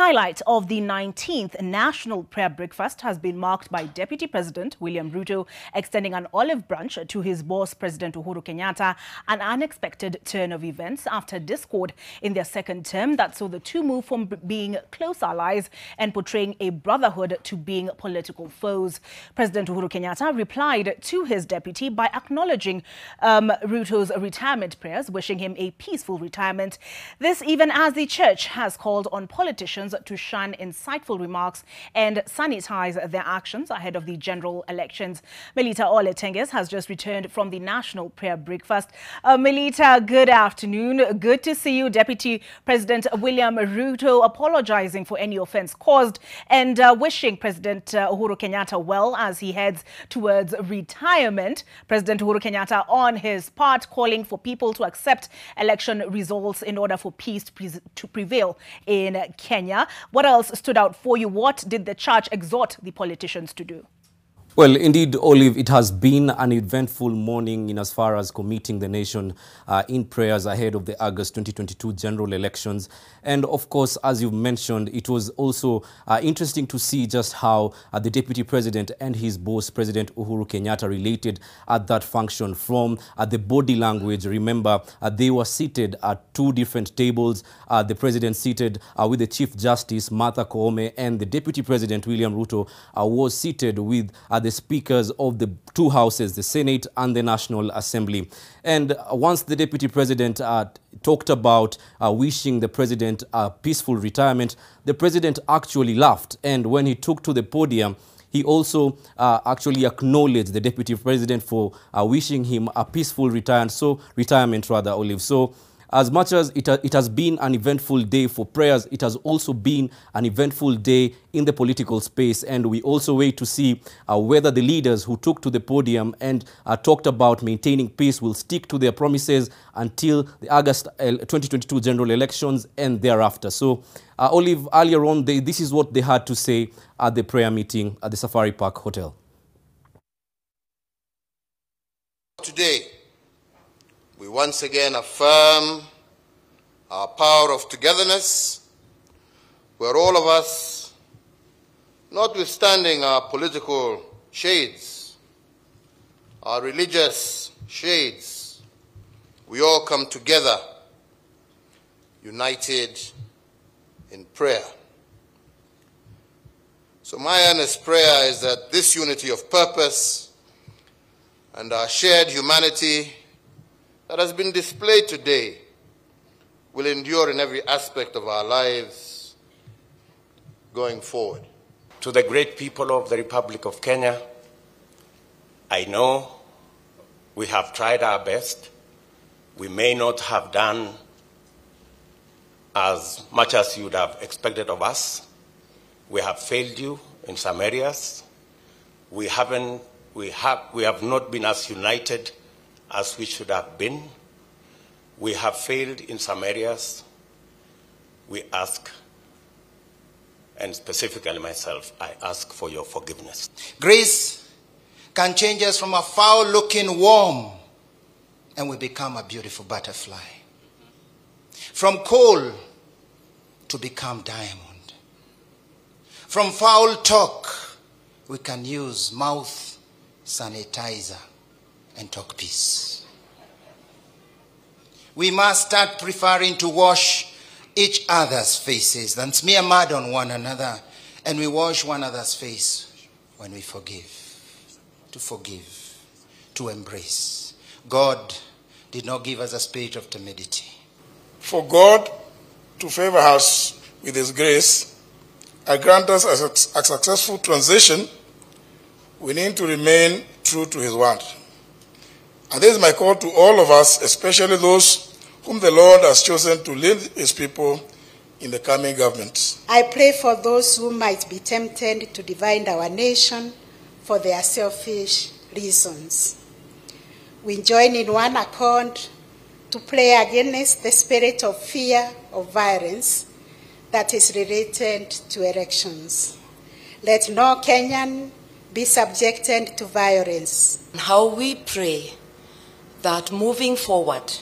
Highlight of the 19th National Prayer Breakfast has been marked by Deputy President William Ruto extending an olive branch to his boss, President Uhuru Kenyatta, an unexpected turn of events after discord in their second term that saw the two move from being close allies and portraying a brotherhood to being political foes. President Uhuru Kenyatta replied to his deputy by acknowledging Ruto's retirement prayers, wishing him a peaceful retirement. This even as the church has called on politicians to shun insightful remarks and sanitize their actions ahead of the general elections. Melita Ole-Tenges has just returned from the National Prayer Breakfast. Melita, good afternoon. Good to see you. Deputy President William Ruto apologizing for any offense caused and wishing President Uhuru Kenyatta well as he heads towards retirement. President Uhuru Kenyatta on his part calling for people to accept election results in order for peace to prevail in Kenya. What else stood out for you? What did the church exhort the politicians to do? Well, indeed, Olive, it has been an eventful morning in as far as committing the nation in prayers ahead of the August 2022 general elections. And of course, as you've mentioned, it was also interesting to see just how the Deputy President and his boss, President Uhuru Kenyatta, related at that function from the body language. Remember, they were seated at two different tables. The President seated with the Chief Justice, Martha Koome, and the Deputy President, William Ruto, was seated with the speakers of the two houses, the Senate and the National Assembly. And once the Deputy President talked about wishing the President a peaceful retirement, the President actually laughed. And when he took to the podium, he also actually acknowledged the Deputy President for wishing him a peaceful retirement, Olive. So as much as it has been an eventful day for prayers, it has also been an eventful day in the political space. And we also wait to see whether the leaders who took to the podium and talked about maintaining peace will stick to their promises until the August 2022 general elections and thereafter. So, Olive, earlier on, this is what they had to say at the prayer meeting at the Safari Park Hotel. Today, we once again affirm our power of togetherness, where all of us, notwithstanding our political shades, our religious shades, we all come together, united in prayer. So my earnest prayer is that this unity of purpose and our shared humanity that has been displayed today will endure in every aspect of our lives going forward. To the great people of the Republic of Kenya, I know we have tried our best. We may not have done as much as you would have expected of us. We have failed you in some areas. We have not been as united as we should have been. We have failed in some areas. We ask, and specifically myself, I ask for your forgiveness. Grace can change us from a foul-looking worm and we become a beautiful butterfly. From coal to become diamond. From foul talk, we can use mouth sanitizer and talk peace. We must start preferring to wash each other's faces than smear mud on one another, and we wash one another's face when we forgive. To forgive, to embrace. God did not give us a spirit of timidity. For God to favor us with His grace and grant us a successful transition, we need to remain true to His word. And this is my call to all of us, especially those whom the Lord has chosen to lead His people in the coming government. I pray for those who might be tempted to divide our nation for their selfish reasons. We join in one accord to pray against the spirit of fear of violence that is related to elections. Let no Kenyan be subjected to violence. How we pray that moving forward,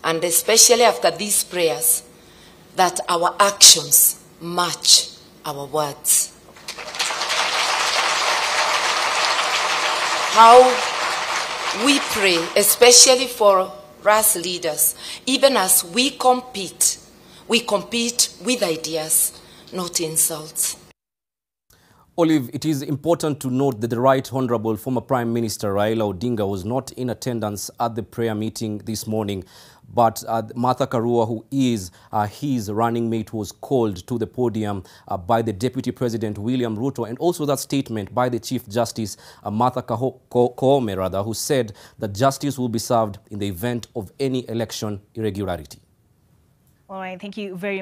and especially after these prayers, that our actions match our words. How we pray, especially for us leaders, even as we compete with ideas, not insults. Olive, it is important to note that the Right Honorable former Prime Minister Raila Odinga was not in attendance at the prayer meeting this morning, but Martha Karua, who is his running mate, was called to the podium by the Deputy President William Ruto, and also that statement by the Chief Justice Martha Koome, who said that justice will be served in the event of any election irregularity. All right, thank you very much.